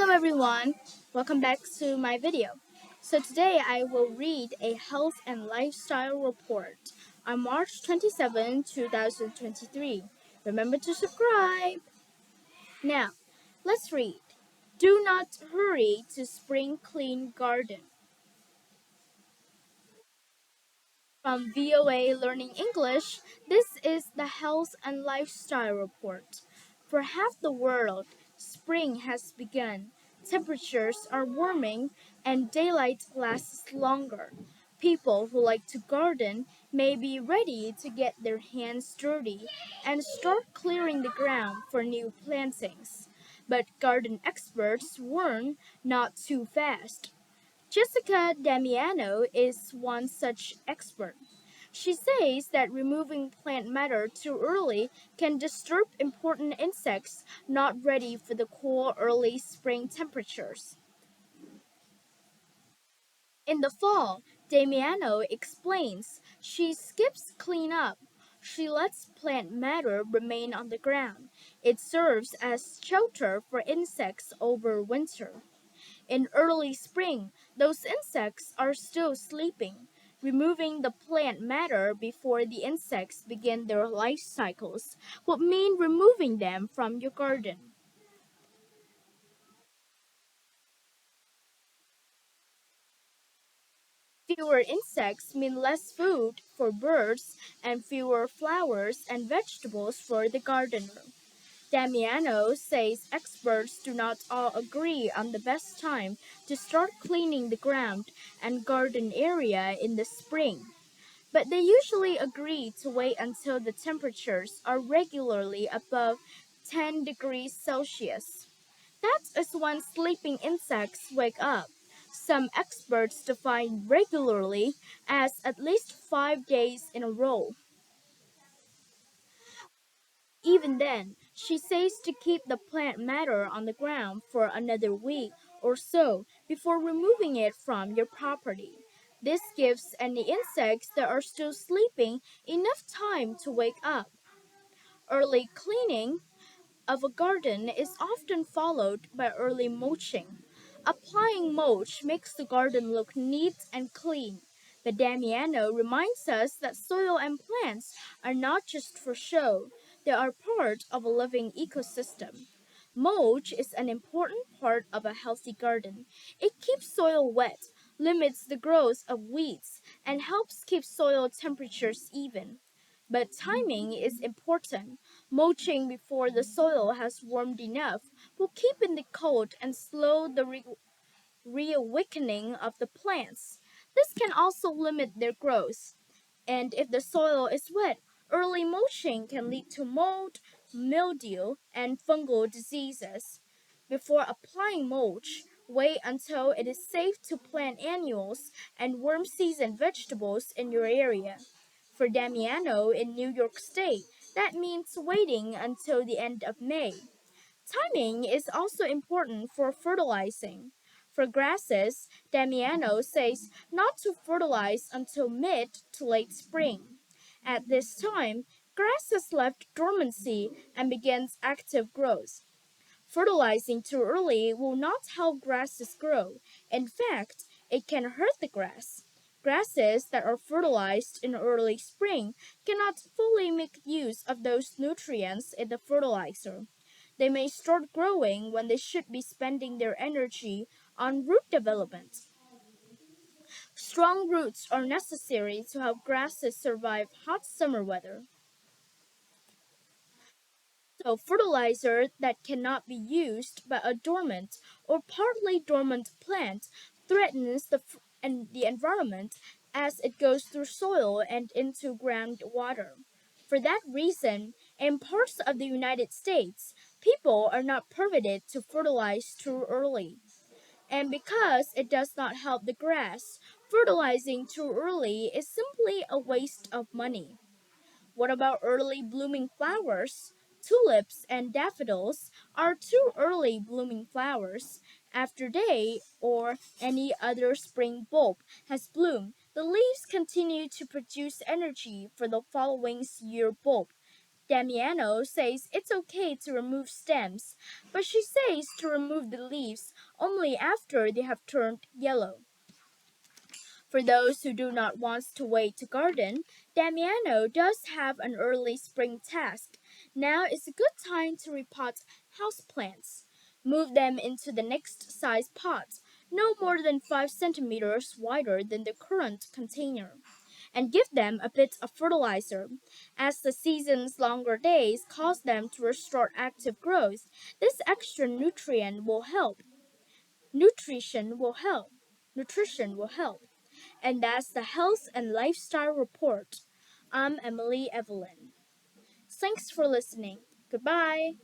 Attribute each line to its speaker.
Speaker 1: Hello everyone, welcome back to my video. So today I will read a health and lifestyle report on March 27, 2023. Remember to subscribe. Now, let's read. Do not hurry to spring clean garden. From VOA Learning English, this is the Health and Lifestyle Report. For half the world, spring has begun. Temperatures are warming and daylight lasts longer. People who like to garden may be ready to get their hands dirty and start clearing the ground for new plantings. But garden experts warn not too fast. Jessica Damiano is one such expert. She says that removing plant matter too early can disturb important insects not ready for the cool early spring temperatures. In the fall, Damiano explains she skips cleanup. She lets plant matter remain on the ground. It serves as shelter for insects over winter. In early spring, those insects are still sleeping. Removing the plant matter before the insects begin their life cycles would mean removing them from your garden. Fewer insects mean less food for birds and fewer flowers and vegetables for the gardener. Damiano says experts do not all agree on the best time to start cleaning the ground and garden area in the spring, but they usually agree to wait until the temperatures are regularly above 10 degrees Celsius. That is when sleeping insects wake up. Some experts define regularly as at least 5 days in a row. Even then, she says to keep the plant matter on the ground for another week or so before removing it from your property. This gives any insects that are still sleeping enough time to wake up. Early cleaning of a garden is often followed by early mulching. Applying mulch makes the garden look neat and clean. But Damiano reminds us that soil and plants are not just for show, they are part of a living ecosystem. Mulch is an important part of a healthy garden. It keeps soil wet, limits the growth of weeds, and helps keep soil temperatures even. But timing is important. Mulching before the soil has warmed enough will keep in the cold and slow the reawakening of the plants. This can also limit their growth. And if the soil is wet, early mulching can lead to mold, mildew, and fungal diseases. Before applying mulch, wait until it is safe to plant annuals and worm season vegetables in your area. For Damiano in New York State, that means waiting until the end of May. Timing is also important for fertilizing. For grasses, Damiano says not to fertilize until mid to late spring. At this time, grass has left dormancy and begins active growth. Fertilizing too early will not help grasses grow. In fact, it can hurt the grass. Grasses that are fertilized in early spring cannot fully make use of those nutrients in the fertilizer. They may start growing when they should be spending their energy on root development. Strong roots are necessary to help grasses survive hot summer weather. So, fertilizer that cannot be used by a dormant or partly dormant plant threatens the environment as it goes through soil and into groundwater. For that reason, in parts of the United States, people are not permitted to fertilize too early. And because it does not help the grass, fertilizing too early is simply a waste of money. What about early blooming flowers? Tulips and daffodils are too early blooming flowers. After they or any other spring bulb has bloomed, the leaves continue to produce energy for the following year bulb. Damiano says it's okay to remove stems, but she says to remove the leaves only after they have turned yellow. For those who do not want to wait to garden, Damiano does have an early spring task. Now is a good time to repot houseplants. Move them into the next size pot, no more than 5 centimeters wider than the current container, and give them a bit of fertilizer. As the season's longer days cause them to restore active growth, this extra nutrient will help. Nutrition will help. Nutrition will help. And that's the Health and Lifestyle Report. I'm Emily Evelyn. Thanks for listening. Goodbye.